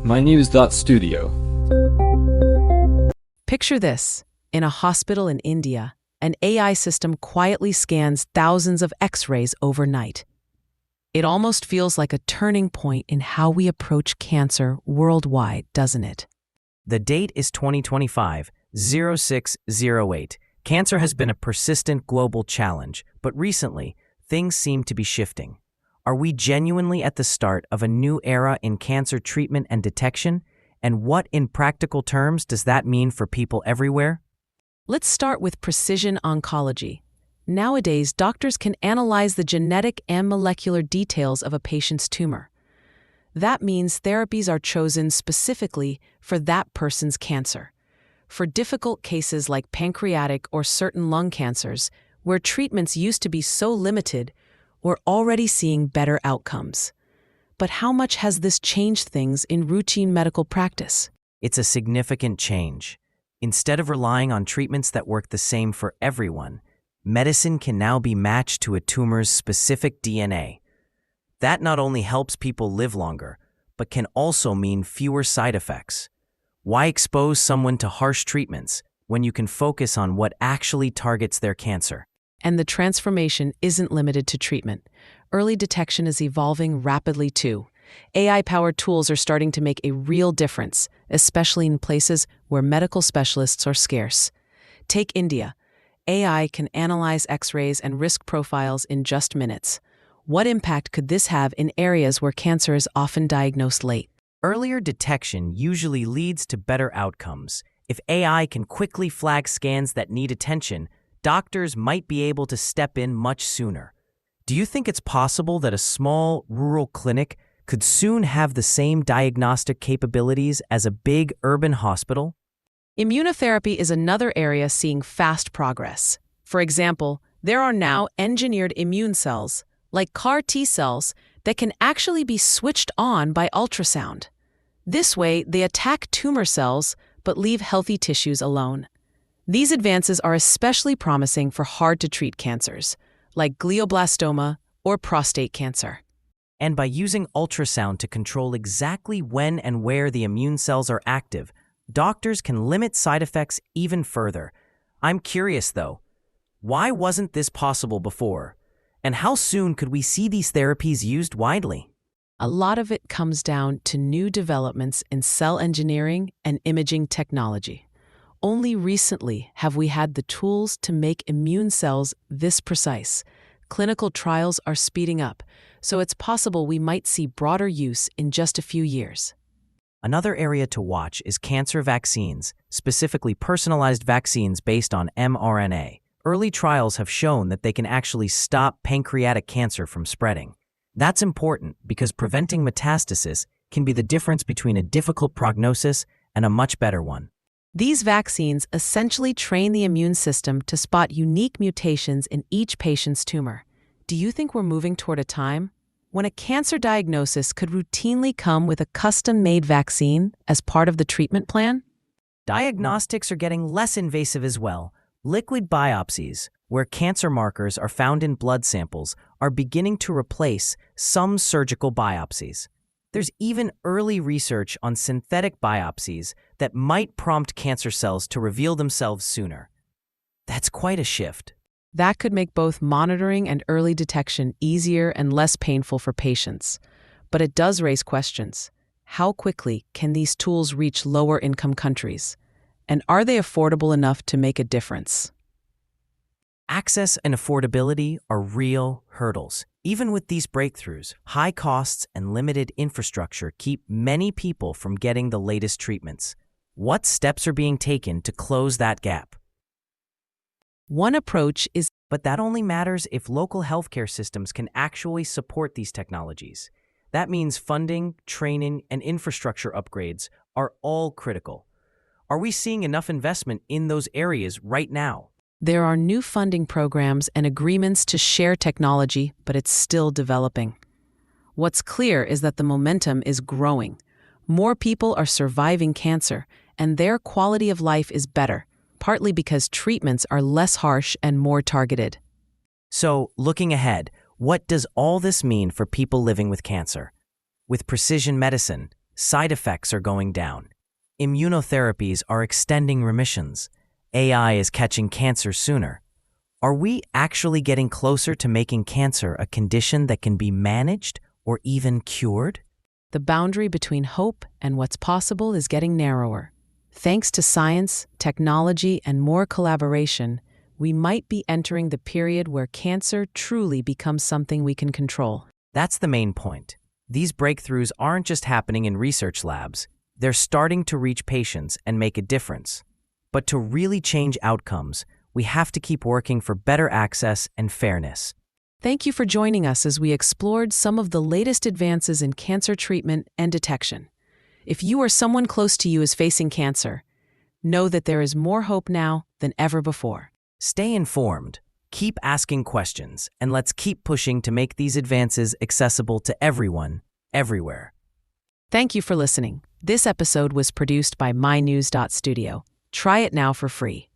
mynews.studio. Picture this. In a hospital in India, an AI system quietly scans thousands of X-rays overnight. It almost feels like a turning point in how we approach cancer worldwide, doesn't it? The date is 2025-0608. Cancer has been a persistent global challenge, but recently, things seem to be shifting. Are we genuinely at the start of a new era in cancer treatment and detection? And what, in practical terms, does that mean for people everywhere? Let's start with precision oncology. Nowadays, doctors can analyze the genetic and molecular details of a patient's tumor. That means therapies are chosen specifically for that person's cancer. For difficult cases like pancreatic or certain lung cancers, where treatments used to be so limited, we're already seeing better outcomes. But how much has this changed things in routine medical practice? It's a significant change. Instead of relying on treatments that work the same for everyone, medicine can now be matched to a tumor's specific DNA. That not only helps people live longer, but can also mean fewer side effects. Why expose someone to harsh treatments when you can focus on what actually targets their cancer? And the transformation isn't limited to treatment. Early detection is evolving rapidly too. AI-powered tools are starting to make a real difference, especially in places where medical specialists are scarce. Take India. AI can analyze X-rays and risk profiles in just minutes. What impact could this have in areas where cancer is often diagnosed late? Earlier detection usually leads to better outcomes. If AI can quickly flag scans that need attention, doctors might be able to step in much sooner. Do you think it's possible that a small rural clinic could soon have the same diagnostic capabilities as a big urban hospital? Immunotherapy is another area seeing fast progress. For example, there are now engineered immune cells, like CAR T cells, that can actually be switched on by ultrasound. This way, they attack tumor cells but leave healthy tissues alone. These advances are especially promising for hard-to-treat cancers, like glioblastoma or prostate cancer. And by using ultrasound to control exactly when and where the immune cells are active, doctors can limit side effects even further. I'm curious, though, why wasn't this possible before? And how soon could we see these therapies used widely? A lot of it comes down to new developments in cell engineering and imaging technology. Only recently have we had the tools to make immune cells this precise. Clinical trials are speeding up, so it's possible we might see broader use in just a few years. Another area to watch is cancer vaccines, specifically personalized vaccines based on mRNA. Early trials have shown that they can actually stop pancreatic cancer from spreading. That's important because preventing metastasis can be the difference between a difficult prognosis and a much better one. These vaccines essentially train the immune system to spot unique mutations in each patient's tumor. Do you think we're moving toward a time when a cancer diagnosis could routinely come with a custom-made vaccine as part of the treatment plan? Diagnostics are getting less invasive as well. Liquid biopsies, where cancer markers are found in blood samples, are beginning to replace some surgical biopsies. There's even early research on synthetic biopsies that might prompt cancer cells to reveal themselves sooner. That's quite a shift. That could make both monitoring and early detection easier and less painful for patients. But it does raise questions. How quickly can these tools reach lower-income countries? And are they affordable enough to make a difference? Access and affordability are real hurdles. Even with these breakthroughs, high costs and limited infrastructure keep many people from getting the latest treatments. What steps are being taken to close that gap? One approach is, but that only matters if local healthcare systems can actually support these technologies. That means funding, training, and infrastructure upgrades are all critical. Are we seeing enough investment in those areas right now? there are new funding programs and agreements to share technology, but it's still developing. What's clear is that the momentum is growing. More people are surviving cancer, and their quality of life is better, partly because treatments are less harsh and more targeted. So, looking ahead, what does all this mean for people living with cancer? With precision medicine, Side effects are going down. Immunotherapies are extending remissions. AI is catching cancer sooner. Are we actually getting closer to making cancer a condition that can be managed or even cured? The boundary between hope and what's possible is getting narrower. Thanks to science, technology, and more collaboration, we might be entering the period where cancer truly becomes something we can control. That's the main point. These breakthroughs aren't just happening in research labs. They're starting to reach patients and make a difference. But to really change outcomes, we have to keep working for better access and fairness. Thank you for joining us as we explored some of the latest advances in cancer treatment and detection. If you or someone close to you is facing cancer, know that there is more hope now than ever before. Stay informed, keep asking questions, and let's keep pushing to make these advances accessible to everyone, everywhere. Thank you for listening. This episode was produced by mynews.studio. Try it now for free.